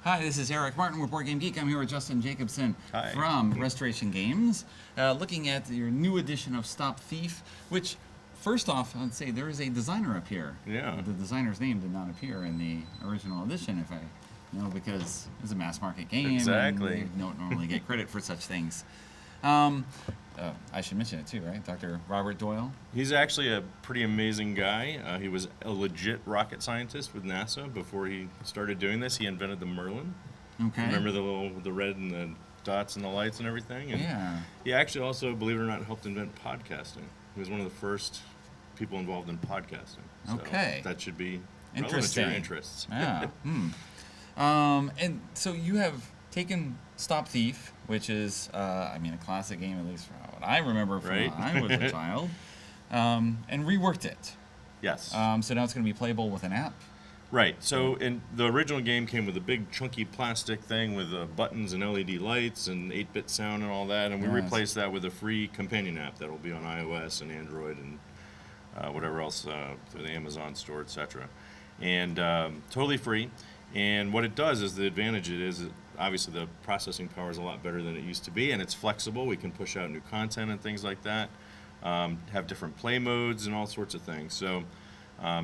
Hi, this is Eric Martin with Board Game Geek. I'm here with Justin Jacobson Hi. from Restoration Games, looking at your new edition of Stop Thief, which, first off, I'd say there is a designer up here. Yeah. The designer's name did not appear in the original edition, because it's a mass market game. Exactly. And you don't normally get credit for such things. I should mention it too, right? Dr. Robert Doyle. He's actually a pretty amazing guy. He was a legit rocket scientist with NASA before he started doing this. He invented the Merlin. Okay. Remember the red and the dots and the lights and everything? And yeah. he actually also, believe it or not, helped invent podcasting. He was one of the first people involved in podcasting. So Okay. that should be relevant Interesting. to your interests. Yeah. And so you have taken Stop Thief, which is, a classic game, at least from what I remember from Right. when I was a child, and reworked it. Yes. So now it's going to be playable with an app. Right. So the original game came with a big chunky plastic thing with buttons and LED lights and 8-bit sound and all that, and we Yes. replaced that with a free companion app that will be on iOS and Android and whatever else through the Amazon store, etc. And totally free. And what it does is the advantage it is obviously the processing power is a lot better than it used to be, and it's flexible. We can push out new content and things like that. Have different play modes and all sorts of things. So.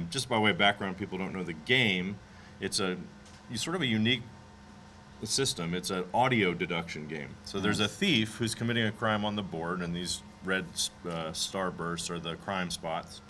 Just by way of background, people don't know the game. It's sort of a unique system. It's an audio deduction game. So there's a thief who's committing a crime on the board, and these red starbursts are the crime spots.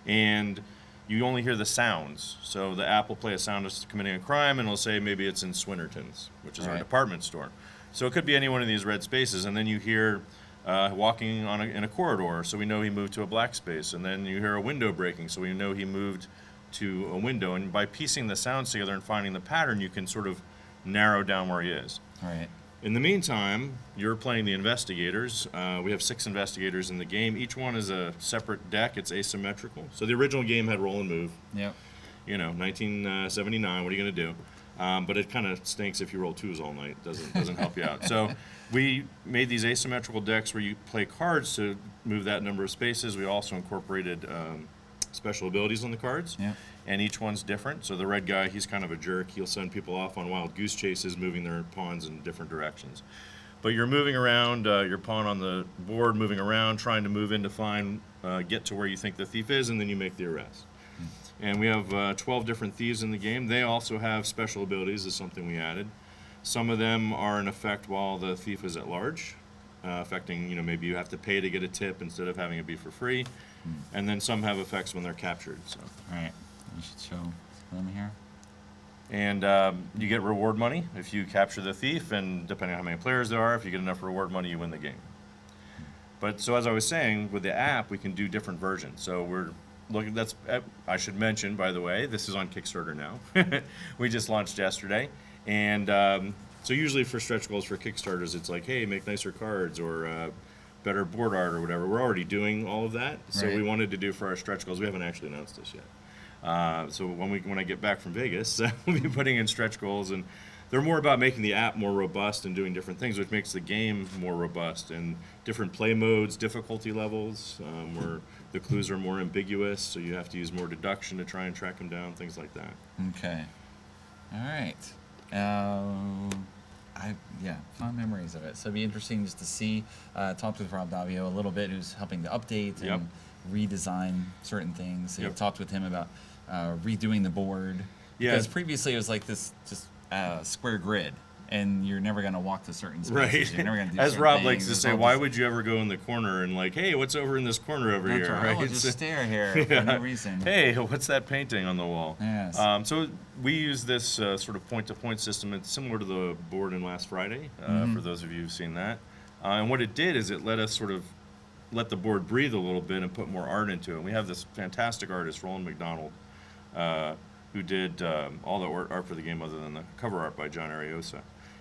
And you only hear the sounds. So the app will play a sound of committing a crime, and it'll say maybe it's in Swinnerton's, which is our department store. So it could be any one of these red spaces, and then you hear walking in a corridor, so we know he moved to a black space. And then you hear a window breaking, so we know he moved to a window. And by piecing the sounds together and finding the pattern, you can sort of narrow down where he is. All right. In the meantime, you're playing the investigators. We have 6 investigators in the game. Each one is a separate deck. It's asymmetrical. So the original game had roll and move. Yep. 1979. What are you going to do? But it kind of stinks if you roll 2s all night. Doesn't help you out. So we made these asymmetrical decks where you play cards to move that number of spaces. We also incorporated special abilities on the cards. Yep. And each one's different. So the red guy, he's kind of a jerk. He'll send people off on wild goose chases, moving their pawns in different directions. But you're moving around, your pawn on the board, moving around, trying to move in to get to where you think the thief is, and then you make the arrest. And we have 12 different thieves in the game. They also have special abilities, is something we added. Some of them are in effect while the thief is at large, affecting, maybe you have to pay to get a tip instead of having it be for free. And then some have effects when they're captured. So. All right. You should show them here. And you get reward money if you capture the thief, and depending on how many players there are, if you get enough reward money, you win the game. But so as I was saying, with the app, we can do different versions. So we're looking. I should mention, by the way, this is on Kickstarter now. We just launched yesterday, and so usually for stretch goals for Kickstarters, it's like, hey, make nicer cards or better board art or whatever. We're already doing all of that. So we wanted to do for our stretch goals. We haven't actually announced this yet. So when I get back from Vegas, we'll be putting in stretch goals, and they're more about making the app more robust and doing different things, which makes the game more robust, and different play modes, difficulty levels, where the clues are more ambiguous, so you have to use more deduction to try and track them down, things like that. Okay. All right. Fond memories of it. So it'd be interesting just to see. Talked with Rob Davio a little bit, who's helping to update and redesign certain things. So you talked with him about redoing the board. Yeah. Because previously it was like this just square grid, and you're never going to walk to certain spaces. Right. You're never going to do As certain Rob things. likes to say, why would you ever go in the corner and like, hey, what's over in this corner over That's here? right. I'll just stare here for no reason. Hey, what's that painting on the wall? Yes. So we use this sort of point-to-point system. It's similar to the board in Last Friday, for those of you who've seen that. And what it did is it let us sort of let the board breathe a little bit and put more art into it. And we have this fantastic artist, Roland McDonald, who did all the art for the game other than the cover art by John Ariosa.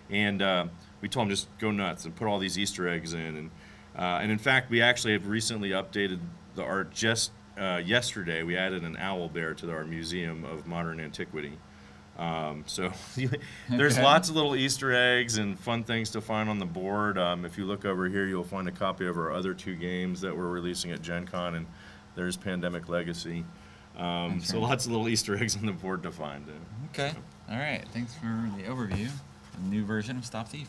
And we told him just go nuts and put all these Easter eggs in. And in fact, we actually have recently updated the art just yesterday. We added an owl bear to our Museum of Modern Antiquity. So there's lots of little Easter eggs and fun things to find on the board. If you look over here, you'll find a copy of our other 2 games that we're releasing at Gen Con, and there's Pandemic Legacy. That's So right. lots of little Easter eggs on the board to find. Okay. All right. Thanks for the overview. A new version of Stop Thief.